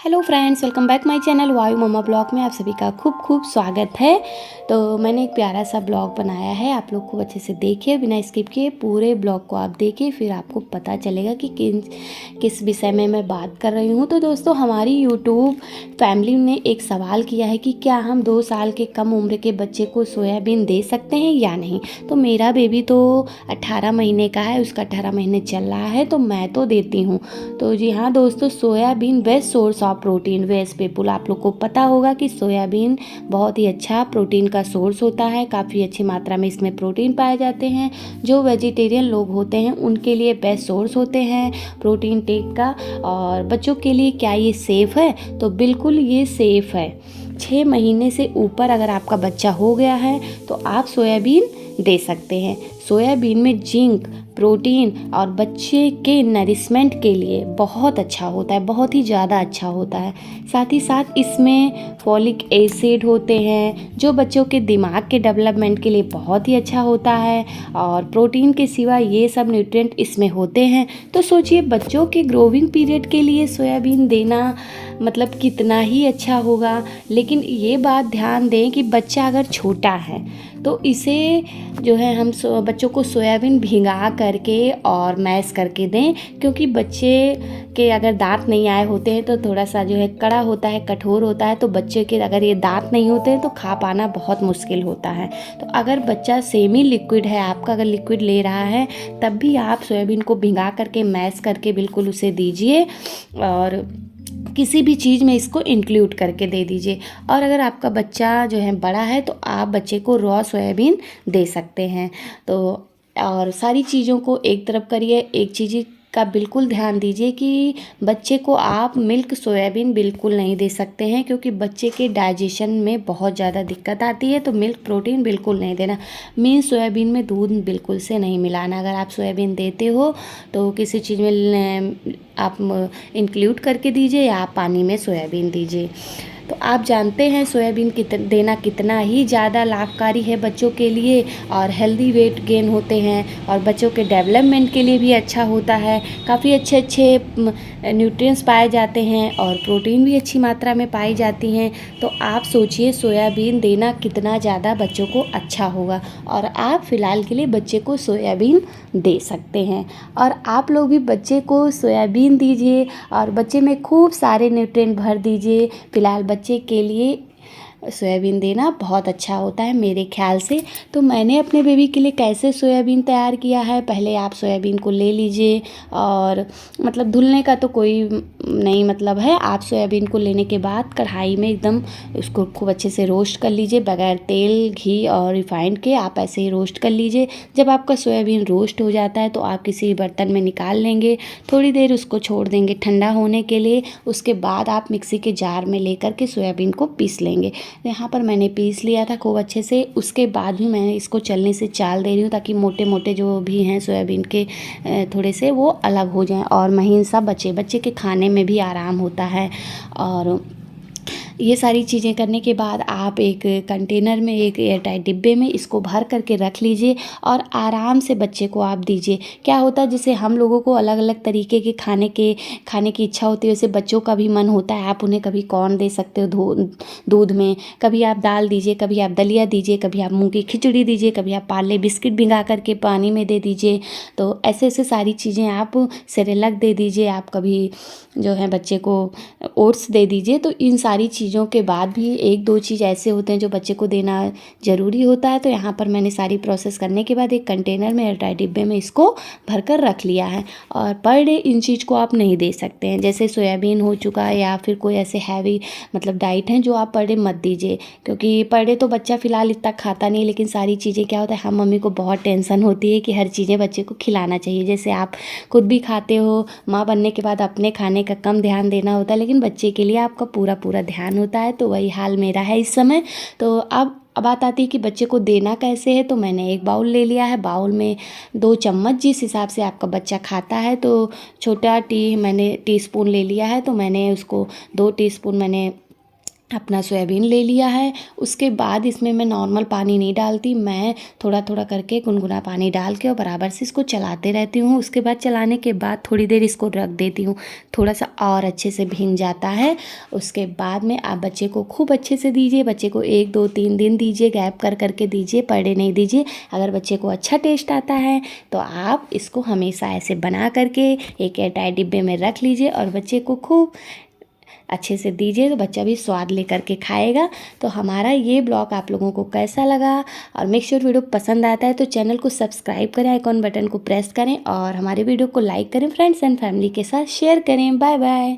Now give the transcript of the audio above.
Hello friends, welcome back my channel वायु मम्मा blog में आप सभी का खूब खूब स्वागत है। तो मैंने एक प्यारा सा ब्लॉग बनाया है, आप लोग खूब अच्छे से देखिए, बिना स्किप किए पूरे ब्लॉग को आप देखिए, फिर आपको पता चलेगा कि किस विषय में मैं बात कर रही हूँ। तो दोस्तों, हमारी यूट्यूब फैमिली ने एक सवाल किया है कि क्या हम 2 साल के कम उम्र के बच्चे को सोयाबीन दे सकते हैं या नहीं। तो मेरा बेबी तो 18 महीने का है, उसका 18 महीने चल रहा है, तो मैं तो देती हूँ। तो जी हाँ दोस्तों, soybean best source of protein. Veg people, आप लोग को पता होगा कि सोयाबीन बहुत ही अच्छा प्रोटीन का सोर्स होता है, काफ़ी अच्छी मात्रा में इसमें प्रोटीन पाए जाते हैं। जो वेजिटेरियन लोग होते हैं उनके लिए बेस्ट सोर्स होते हैं प्रोटीन टेक का। और बच्चों के लिए क्या ये सेफ़ है? तो बिल्कुल ये सेफ़ है। 6 महीने से ऊपर अगर आपका बच्चा हो गया है तो आप सोयाबीन दे सकते हैं। सोयाबीन में जिंक, प्रोटीन और बच्चे के नरिशमेंट के लिए बहुत अच्छा होता है, बहुत ही ज़्यादा अच्छा होता है। साथ ही साथ इसमें फॉलिक एसिड होते हैं जो बच्चों के दिमाग के डेवलपमेंट के लिए बहुत ही अच्छा होता है। और प्रोटीन के सिवा ये सब न्यूट्रिएंट इसमें होते हैं। तो सोचिए, बच्चों के ग्रोविंग पीरियड के लिए सोयाबीन देना मतलब कितना ही अच्छा होगा। लेकिन ये बात ध्यान दें कि बच्चा अगर छोटा है तो इसे जो है हम बच्चों को सोयाबीन भिंगा करके और मैश करके दें, क्योंकि बच्चे के अगर दांत नहीं आए होते हैं तो थोड़ा सा जो है कड़ा होता है, कठोर होता है। तो बच्चे के अगर ये दांत नहीं होते हैं तो खा पाना बहुत मुश्किल होता है। तो अगर बच्चा सेमी लिक्विड है, आपका अगर लिक्विड ले रहा है, तब भी आप सोयाबीन को भिंगा करके मैश करके बिल्कुल उसे दीजिए और किसी भी चीज़ में इसको इंक्लूड करके दे दीजिए। और अगर आपका बच्चा जो है बड़ा है तो आप बच्चे को रॉ सोयाबीन दे सकते हैं। तो और सारी चीज़ों को एक तरफ करिए, एक चीज़ का बिल्कुल ध्यान दीजिए कि बच्चे को आप मिल्क सोयाबीन बिल्कुल नहीं दे सकते हैं, क्योंकि बच्चे के डाइजेशन में बहुत ज़्यादा दिक्कत आती है। तो मिल्क प्रोटीन बिल्कुल नहीं देना। मीन सोयाबीन में दूध बिल्कुल से नहीं मिलाना। अगर आप सोयाबीन देते हो तो किसी चीज़ में आप इंक्लूड करके दीजिए या आप पानी में सोयाबीन दीजिए। तो आप जानते हैं सोयाबीन देना कितना ही ज़्यादा लाभकारी है बच्चों के लिए, और हेल्दी वेट गेन होते हैं और बच्चों के डेवलपमेंट के लिए भी अच्छा होता है। काफ़ी अच्छे अच्छे न्यूट्रिएंट्स पाए जाते हैं और प्रोटीन भी अच्छी मात्रा में पाई जाती हैं। तो आप सोचिए सोयाबीन देना कितना ज़्यादा बच्चों को अच्छा होगा, और आप फ़िलहाल के लिए बच्चे को सोयाबीन दे सकते हैं। और आप लोग भी बच्चे को सोयाबीन दीजिए और बच्चे में खूब सारे न्यूट्रिएंट भर दीजिए। फ़िलहाल बच्चे के लिए सोयाबीन देना बहुत अच्छा होता है मेरे ख्याल से। तो मैंने अपने बेबी के लिए कैसे सोयाबीन तैयार किया है, पहले आप सोयाबीन को ले लीजिए और मतलब धुलने का तो कोई नहीं मतलब है। आप सोयाबीन को लेने के बाद कढ़ाई में एकदम उसको खूब अच्छे से रोस्ट कर लीजिए, बगैर तेल, घी और रिफाइंड के आप ऐसे ही रोस्ट कर लीजिए। जब आपका सोयाबीन रोस्ट हो जाता है तो आप किसी बर्तन में निकाल लेंगे, थोड़ी देर उसको छोड़ देंगे ठंडा होने के लिए। उसके बाद आप मिक्सी के जार में लेकर के सोयाबीन को पीस लेंगे। यहाँ पर मैंने पीस लिया था खूब अच्छे से। उसके बाद भी मैं इसको चलनी से चाल दे रही हूँ ताकि मोटे मोटे जो भी हैं सोयाबीन के थोड़े से वो अलग हो जाएं और महीन सा बच्चे के खाने में भी आराम होता है। और ये सारी चीज़ें करने के बाद आप एक कंटेनर में, एक एयरटाइट डिब्बे में इसको भर करके रख लीजिए और आराम से बच्चे को आप दीजिए। क्या होता है, जैसे हम लोगों को अलग अलग तरीके के खाने की इच्छा होती है, वैसे बच्चों का भी मन होता है। आप उन्हें कभी कॉर्न दे सकते हो दूध में, कभी आप दाल दीजिए, कभी आप दलिया दीजिए, कभी आप मूंग की खिचड़ी दीजिए, कभी आप पार्ले बिस्किट भिंगा करके पानी में दे दीजिए। तो ऐसे ऐसे सारी चीज़ें आप सेरेलक दे दीजिए, आप कभी जो है बच्चे को ओट्स दे दीजिए। तो इन सारी चीज़ों के बाद भी एक दो चीज़ ऐसे होते हैं जो बच्चे को देना ज़रूरी होता है। तो यहाँ पर मैंने सारी प्रोसेस करने के बाद एक कंटेनर में, एयरटाइट डिब्बे में इसको भरकर रख लिया है। और पर डे इन चीज़ को आप नहीं दे सकते हैं, जैसे सोयाबीन हो चुका है या फिर कोई ऐसे हैवी मतलब डाइट हैं जो आप पर डे मत दीजिए, क्योंकि पर डे तो बच्चा फ़िलहाल इतना खाता नहीं। लेकिन सारी चीज़ें क्या होता है, हम मम्मी को बहुत टेंशन होती है कि हर चीज़ें बच्चे को खिलाना चाहिए। जैसे आप खुद भी खाते हो, माँ बनने के बाद अपने खाने का कम ध्यान देना होता है, लेकिन बच्चे के लिए आपका पूरा पूरा ध्यान होता है। तो वही हाल मेरा है इस समय। तो अब बात आती है कि बच्चे को देना कैसे है। तो मैंने एक बाउल ले लिया है, बाउल में 2 चम्मच, जिस हिसाब से आपका बच्चा खाता है। तो छोटा मैंने टीस्पून ले लिया है, तो मैंने उसको 2 टीस्पून मैंने अपना सोयाबीन ले लिया है। उसके बाद इसमें मैं नॉर्मल पानी नहीं डालती, मैं थोड़ा थोड़ा करके गुनगुना पानी डाल के और बराबर से इसको चलाते रहती हूँ। उसके बाद चलाने के बाद थोड़ी देर इसको रख देती हूँ, थोड़ा सा और अच्छे से भीन जाता है। उसके बाद में आप बच्चे को खूब अच्छे से दीजिए, बच्चे को 1 2 3 दिन दीजिए, गैप कर करके दीजिए, पर डे नहीं दीजिए। अगर बच्चे को अच्छा टेस्ट आता है तो आप इसको हमेशा ऐसे बना करके एक एयरटाइट डिब्बे में रख लीजिए और बच्चे को खूब अच्छे से दीजिए, तो बच्चा भी स्वाद लेकर के खाएगा। तो हमारा ये ब्लॉग आप लोगों को कैसा लगा, और मेक श्योर वीडियो पसंद आता है तो चैनल को सब्सक्राइब करें, आइकॉन बटन को प्रेस करें और हमारे वीडियो को लाइक करें, फ्रेंड्स एंड फैमिली के साथ शेयर करें। Bye bye.